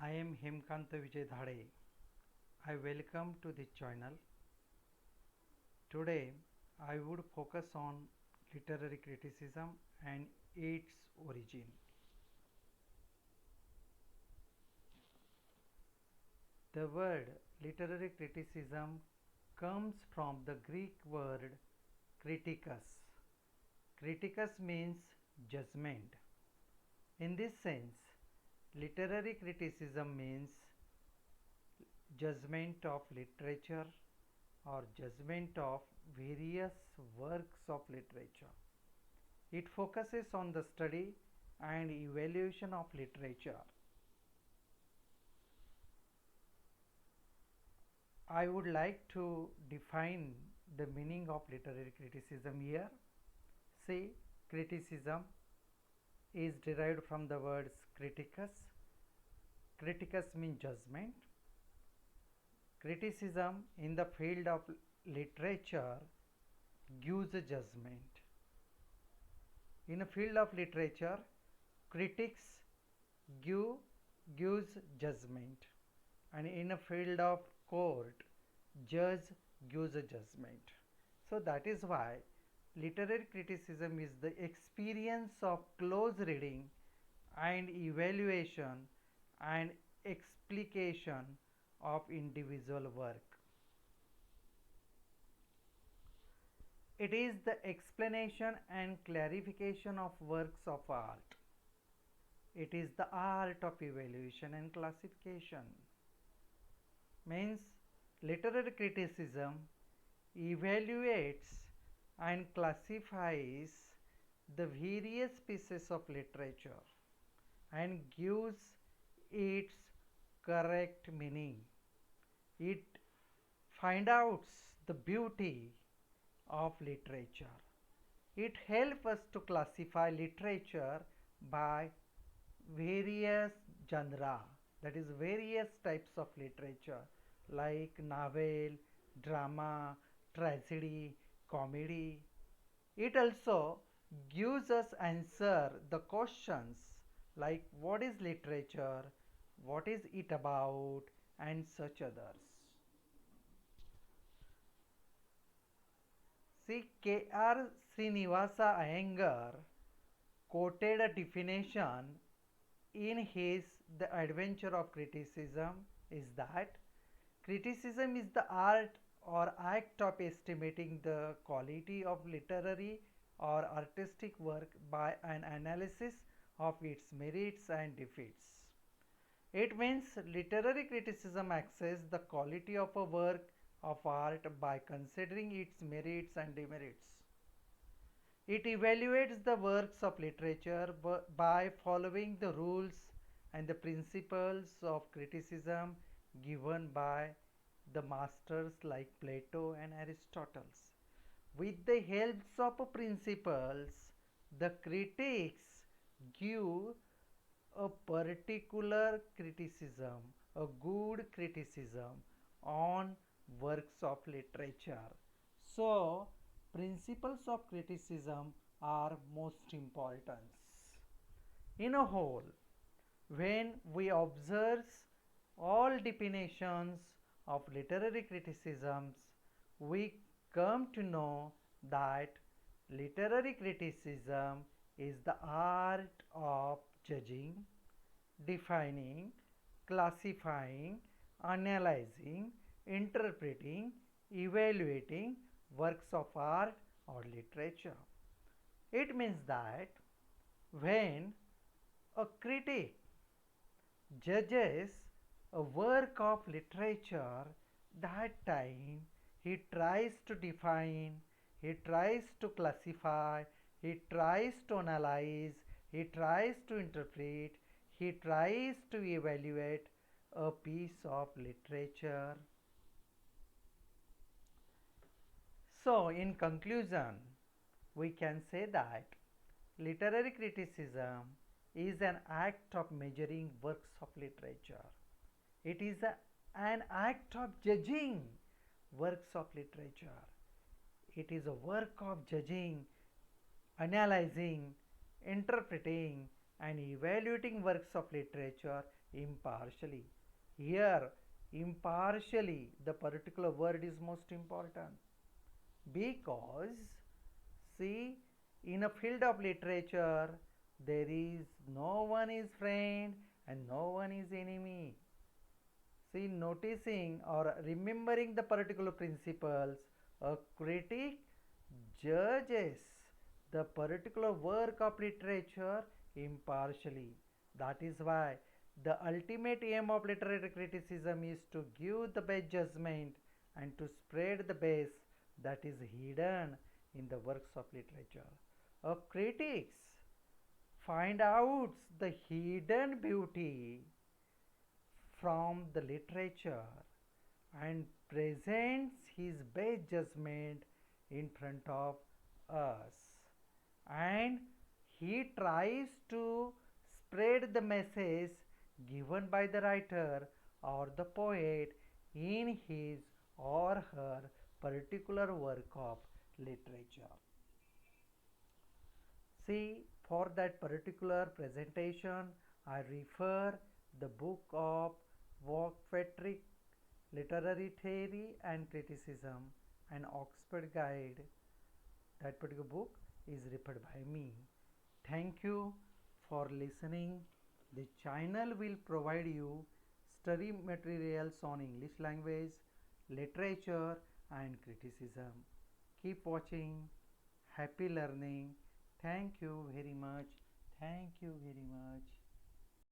I am Hemkanta Vijay Dhade. I welcome to this channel. Today I would focus on literary criticism and its origin. The word literary criticism comes from the Greek word kritikos. Kritikos means judgment. In this sense, literary criticism means judgment of literature or judgment of various works of literature. It focuses on the study and evaluation of literature. I would like to define the meaning of literary criticism here. See, criticism is derived from the words criticus. Criticus means judgment. Criticism in the field of literature gives a judgment. In a field of literature, critics give gives judgment, and in a field of court, judge gives a judgment. So that is why literary criticism is the experience of close reading and evaluation and explication of individual work. It is the explanation and clarification of works of art. It is the art of evaluation and classification. Means literary criticism evaluates and classifies the various pieces of literature and gives its correct meaning. It finds out the beauty of literature. It helps us to classify literature by various genre, that is various types of literature like novel, drama, tragedy, comedy. It also gives us answer the questions like what is literature, what is it about, and such others. See, K.R. Srinivasa Iyengar quoted a definition in his The Adventure of Criticism is that criticism is the art or act of estimating the quality of literary or artistic work by an analysis of its merits and defects. It means literary criticism assesses the quality of a work of art by considering its merits and demerits. It evaluates the works of literature by following the rules and the principles of criticism given by the masters like Plato and Aristotle. With the help of principles, the critics give a particular criticism, a good criticism on works of literature. So, principles of criticism are most important. In a whole, when we observe all definitions of literary criticisms, we come to know that literary criticism is the art of judging, defining, classifying, analyzing, interpreting, evaluating works of art or literature. It means that when a critic judges a work of literature, that time he tries to define, he tries to classify, he tries to analyze, he tries to interpret, he tries to evaluate a piece of literature. So, in conclusion, we can say that literary criticism is an act of measuring works of literature. It is an act of judging works of literature. It is a work of judging, analyzing, interpreting, and evaluating works of literature impartially. Here, impartially, the particular word is most important because, see, in a field of literature, there is no one is friend and no one is enemy. See, noticing or remembering the particular principles, a critic judges the particular work of literature impartially. That is why the ultimate aim of literary criticism is to give the best judgment and to spread the best that is hidden in the works of literature. Critics find out the hidden beauty from the literature and presents his best judgment in front of us. And he tries to spread the message given by the writer or the poet in his or her particular work of literature. See, for that particular presentation, I refer the book of Kirkpatrick, Literary Theory and Criticism, an Oxford Guide. That particular book is referred by me. Thank you for listening. The channel will provide you study materials on English language, literature and criticism. Keep watching. Happy learning. Thank you very much. Thank you very much.